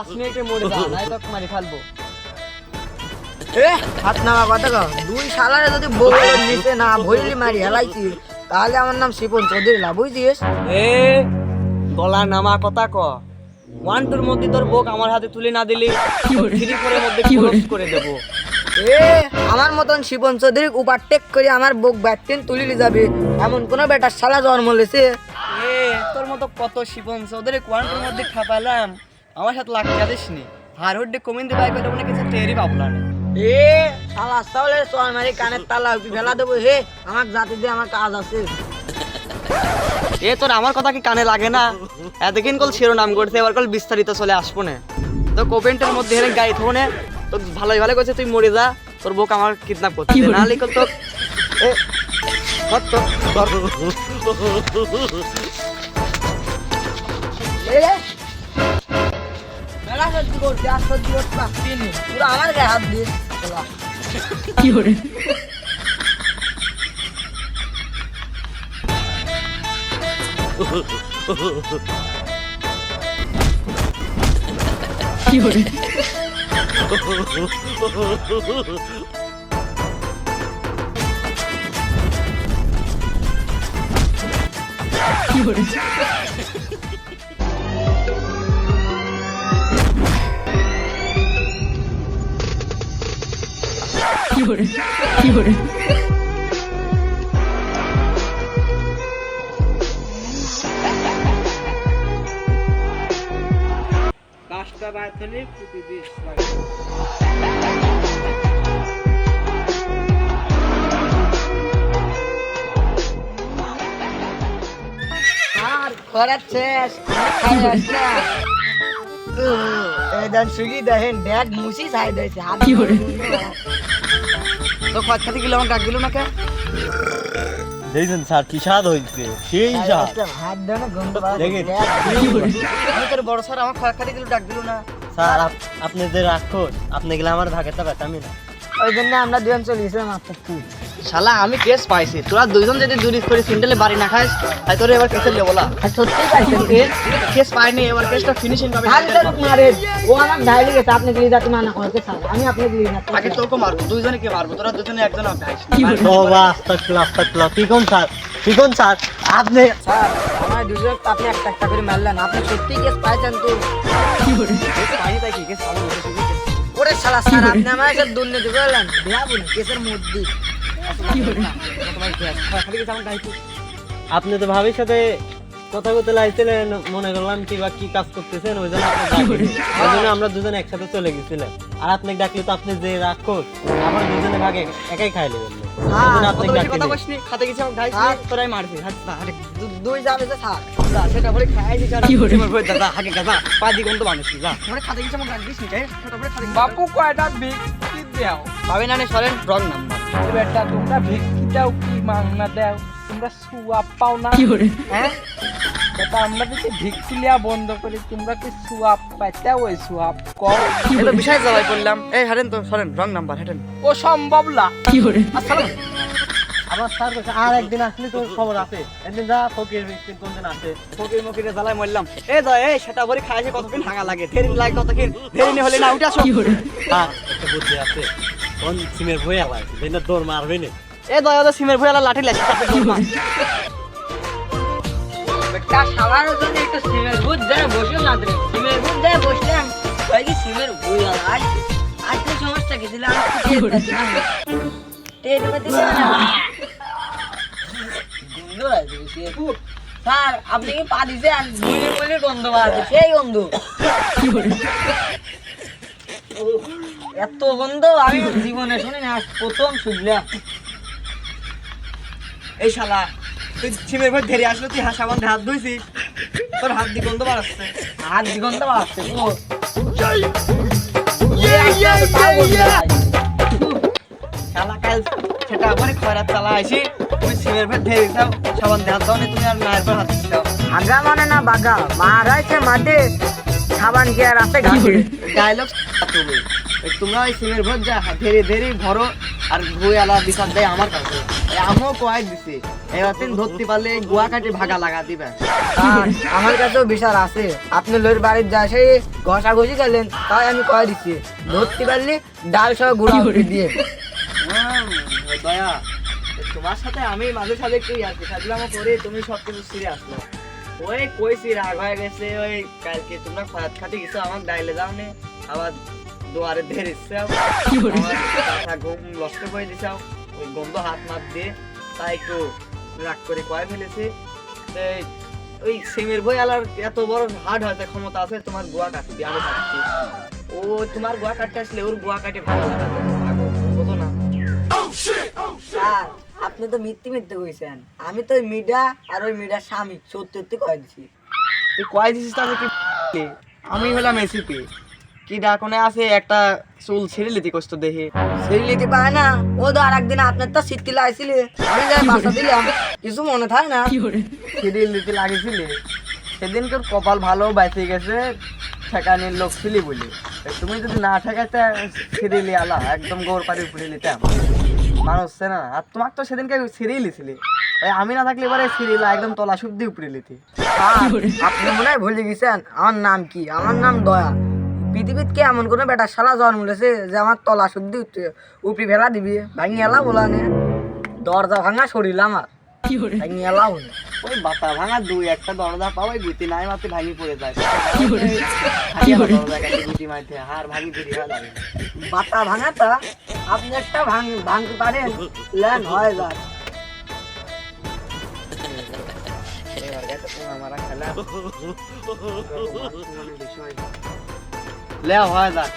5 মিনিটে মরে যা নাই তো মারি ফেলবো। হাত নামা কথা কও, দুই শালারে যদি বউয়ের নিচে না ভইলি মারি হেলাইছি তাহলে আমার নাম শিপন চৌধুরী লা, বুঝছিস? এ গলা নামা কথা ক। 1-2 এর মধ্যে তোর বুক আমার হাতে তুলে না দিলি 3-4 এর মধ্যে ক্লোজ করে দেব। আমার মতন শিপন চৌধুরী ওভারটেক করে আমার বুক ব্যাকটেন তুলে যাবে এমন কোন বেটার শালা জন্ম লেছে? তোর মতো কত শিপন চৌধুরী 1-2 এর মধ্যে খাপালাম, আমার সাথে লাগতে যাস নি। হার হড্ডে কমিন দে বাইক মনে কিছু টেরি পাবলা না। শালা সাউলে সোয়াল মারি কানের তালা ফেলা দেবো। আমার জাতি দিয়ে আমার কাজ আছে। তোর আমার কথা কি কানে লাগে না? এতদিন কল শিরোনাম করছে, এবার কল বিস্তারিত চলে আসবো না। তো কমেন্টের মধ্যে হেরে গাই থাকো না, তো ভালোই ভালো কইছে তুই মরে যা, তোর বুক আমার কিডন্যাপ করতে না লিখল তো মেলা সহ্য করছি, আর সহ্য করতে পারছি নি। পুরো আমার গায়ে হাত দিয়ে কি করে কি করে কি করে কি করে কি করে কাজটা বাইতলে পুতি দিস আর খরার শেষ সুগি দেখেন ব্যাগ মুছি ছাই দিয়েছে হাত কি করে তো খত খাতে গেলে আমার ডাক দিল না কে? দেখছেন স্যার কি স্বাদ হয়েছে, সেই স্বাদ। হাত দেন গন্ধ দেখেন। কি করে আমি তোর বড় স্যার আমার খত খাতে গেলে ডাক দিল না। স্যার আপনি যে রাক্ষস, আপনি গেলে আমার ভাগেরটা পেতামই না। ওই জন্য আমরা দুজন চলে গেছিলাম আপনার কি শালা আমি কেস পাইছি, তোরা দুইজন যদি দুরি করে সিন্ডেলে বাড়ি না খাস তাই তোর এবার কেসের লেবলা সত্যি পাইছেন কেস পাইনি, এবার কেসটা ফিনিশিং পাবে। মারে ও আমার ঢাইলে গেছে, আপনি গিয়ে যাতে মানা করতে স্যার, আমি আপনি গিয়ে যাতে আগে তোকে মারবো, দুইজনে কে মারবো, তোরা দুজনে একজন আমাকে আইস। কি করে বাবা আস্তাগফিরুল্লাহ কি কোন স্যার, কি কোন স্যার আপনি? স্যার আমার দুজন আপনি একটা একটা করে মারলেন, আপনি সত্যি কেস পাইছেন তো? কি করে কেস পাইনি তাই কি কেস পাবো না? ওরে শালা স্যার আপনি আমার সাথে দুর্নীতি করলেন, ভাবুন কেসের মধ্যে কি করে খালি কেস আমার দায়িত্ব। আপনি তো ভাবির সাথে কথা বলতে লাইছিলেন, মনে করলাম কি বা কি কাজ করতেছেন, ওই জন্য আপনার ডাকিনি। ওই জন্য আমরা দুজন একসাথে চলে গেছিলাম। আর আপনি ডাকলে তো আপনি যে রাক্ষস, আমরা দুজনে ভাগে একাই খাই নেবেন। আপনি কথা ডাকিনি। বসনি খাতে গেছি আমার দায়িত্ব, তোরাই মারবি। আরে দুই যাবে যে স্যার যা, সেটা বলে খাইছি যারা কি করে? আমার বই দাদা হাগে গাদা পাজি গন্ধ মানুষ যা মানে খাতে গেছি আমার ডাক দিস নি, সেটা বলে খাতে বাপু কয়টা ভিক্ষি দেও? পাবে না নে সরেন রং নাম্বার। বেটা তোমরা ভিক্ষি দাও কি মাংনা দাও? তোমরা সুয়াব পাও না? কি করে হ্যাঁ বেটা আমরা যদি ভিক্ষি লিয়া বন্ধ করি তোমরা কি সুয়াব পাইতে? ওই সুয়াব কর এটা বিষয় জবাই করলাম। এই হারেন তো সরেন রং নাম্বার হেটেন। ও সম্ভব না। কি করে আসসালাম। আবার স্যার কইছে আর একদিন আসলে তোর খবর আছে, একদিন যা ফকির মিষ্টির কোন দিন আসে। ফকির মকিরে জ্বালায় মরলাম। এই দা এই সেটা বলে খাইছে কতদিন হাগা লাগে, দেরি লাগে কতদিন, দেরি নি হলে না উঠে আসো। কি করে স্যার একটা বুদ্ধি আছে, কোন সিমের বই আলাই যেটা দৌড় মারবে না। এই দয়া দা সিমের ভুয়ালা লাঠি লাগছে তাতে দৌড় একটা শালার জন্য একটু সিমের ভূত দেয় বসে না রে, সিমের ভূত দেয় বসলাম কই কি সিমের ভূত আর আজকে সমস্যা কি দিলাম কি করে স্যার আপনি কি পা দিছে আর দুই বলে গন্ধ বাজে সেই গন্ধ, কি করে এত গন্ধ আমি জীবনে শুনি না, আজ প্রথম শুনলাম। এই শালা তুই সিমের ভুয়া ধরে আসলো, তুই সাবান দিয়ে হাত ধুইছিস, তোর হাত দিয়ে গন্ধ বার আসছে। আর দিগন্ধ বাজছে ও শালা কাল সেটা আবার খয়রাত চালা আইছি, তুমি সিমের ভুয়া ধরে দাও, সাবান দিয়ে হাত দাও নি, তুমি আর নায়ের পর হাত দাও। আগা মানে না বাগা মারাইছে মাঠে, সাবান কি আর আছে কি ঘাটে? করে ডায়লগ তুমি তোমরা ওই সিমের ভুয়া যা ধীরে ধীরে ভরো, আর ভুইয়ালা বিচার দেয় আমার কাছে। আমিও কয় দিছি এবার দিন ধরতে পারলে গুয়া কাটে ভাগা লাগা দিবে। আর আমার কাছেও বিচার আছে, আপনি লোর বাড়ির যা সেই ঘষাঘষি গেলেন তাই আমি কয়ে দিচ্ছি, ধরতে পারলে ডাল সহ গুঁড়া উঠে দিয়ে। দয়া তোমার সাথে আমি মাঝে সাথে একটু ইয়ার খেলাধুলা করে তুমি সবকিছু ছিঁড়ে আসলো। ওই কইছি রাগ হয়ে গেছে, ওই কালকে তোমরা খয়াত খাতে গেছো আমার ডাইলে যাও নে, আবার দুয়ারে ধরে ইচ্ছাও ঘুম নষ্ট করে দিছাও, ওই গন্ধ হাত মাত দিয়ে তাই একটু রাগ করে কয়ে ফেলেছে। ওই সিমের বই আলার এত বড় হার্ড হয়তো ক্ষমতা আছে তোমার গোয়া কাটতে, আমি থাকছি ও তোমার গোয়া কাটতে আসলে ওর গোয়া কাটে ভালো লাগাবে হতো না। স্যার আপনি তো মিথ্যে কইছেন, আমি তো ওই মিডা আর ওই মিডার স্বামী সত্যি কয়ে দিছি। তুই কয় দিছিস তাহলে কি? আমি হলাম এসিপি কি ডাকনে আছে একটা চুল ছিঁড়ে লিতি কষ্ট দেখি সেই লিতে পায় না, ও তো আর একদিন আপনার তো সিটকি লাইছিলে, আমি যাই বাসা দিলাম, কিছু মনে থাকে না। ছিঁড়ে লিতি লাগিয়েছিলি সেদিন তোর কপাল ভালো বাইতে গেছে, ঠেকানির লোক ছিলি বলি। তুমি যদি না ঠেকাইতে ছিঁড়ে লি আলা একদম গোর পাড়ি ফুটে নিতাম মানুষ না। আর তোমার তো সেদিনকে ছিঁড়েই লিছিলি, আমি না থাকলে এবারে ছিঁড়িলা একদম তলা শুদ্ধি উপরে লিতি। আপনি মনে হয় ভুলে গেছেন আমার নাম কি? আমার নাম দয়া। পৃথিবীতে কি এমন কোনো বেটা শালা জন্ম নিয়েছে যে আমার তলা শুদ্ধি উপরি ফেলা দিবি? ভাঙি এলা বলা নে, দরজা ভাঙা শরীর আমার ভাঙি এলা বলে। ওই বাতা ভাঙা দুই একটা দরজা পাও, ওই গুতি নাই মাতে ভাঙি পড়ে যায় গুতি মাইতে হার ভাঙি ফিরি হয় লাগে। বাতা ভাঙাটা আপনি একটা ভাঙতে পারেন, ল্যান্ড হয়ে যায়।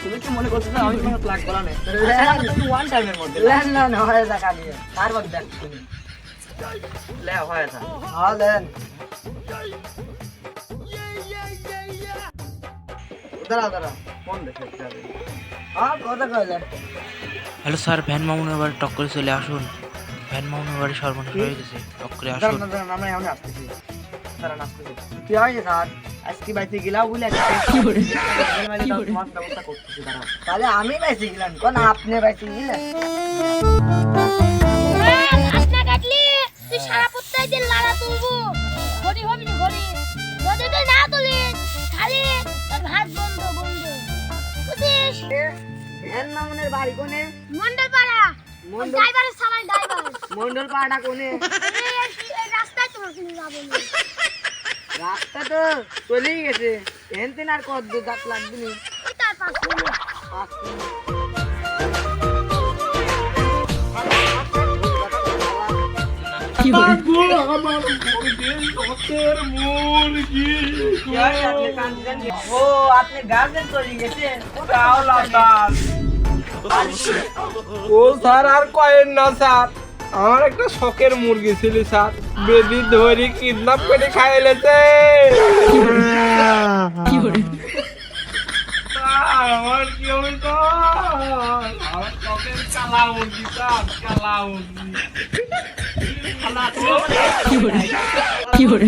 তুমি কি মনে করছো আমি তোমাকে প্লাগ করা নেই ওয়ান টাইমের মধ্যে ল্যান্ড হয়ে যায় কাটিয়ে তারপর দেখ তুমি হয়ে যা হ্যাঁ ল্যান্ড দাঁড়া ফোন দেখে হ্যাঁ কথা কইলেন। হ্যালো স্যার, ভ্যান মামুনের বাড়ি টক করে চলে আসুন। ভ্যান মামুনের বাড়ি সর্বনাশ হয়ে গেছে, টক করে আসুন। আমরা এখন আসতেছি, দাঁড়ান আসতেছি। কি হয়েছে স্যার? আজকে বাইতে গেলাও বলে একটা ব্যবস্থা করতেছি, দাঁড়াও। তাহলে আমি বাইসে গেলাম কোন আপনি বাইসে গেলেন? আসনা কাটলি তুই সারা প্রত্যেক দিন লাড়া তুলবো, ঘড়ি হবি না ঘড়ি, যদি তুই না তুলিস খালি তোর ভাত বন্ধ বুঝিস? এর নামনের বাড়ি কোনে? মন্ডল পাড়া, ড্রাইভারের সালাই ড্রাইভার মন্ডল পাড়া কোনে? এই রাস্তায় তোমাকে নিয়ে যাবো না। রাস্তা তো চলেই গেছে, এনতেন আর কত দূর গাছ লাগবে নি? ওই তার 5 মিনিট। ও আপনি গার্জেন চলে গেছে? ও স্যার আর কয়েন না স্যার, আমার একটা শখের মুরগি ছিল স্যার, বেদি ধরে কিডন্যাপ করে খাইলেছে। আমার কি হবে স্যার? আমার শখের কালা মুরগি স্যার, কালা মুরগি। কি করে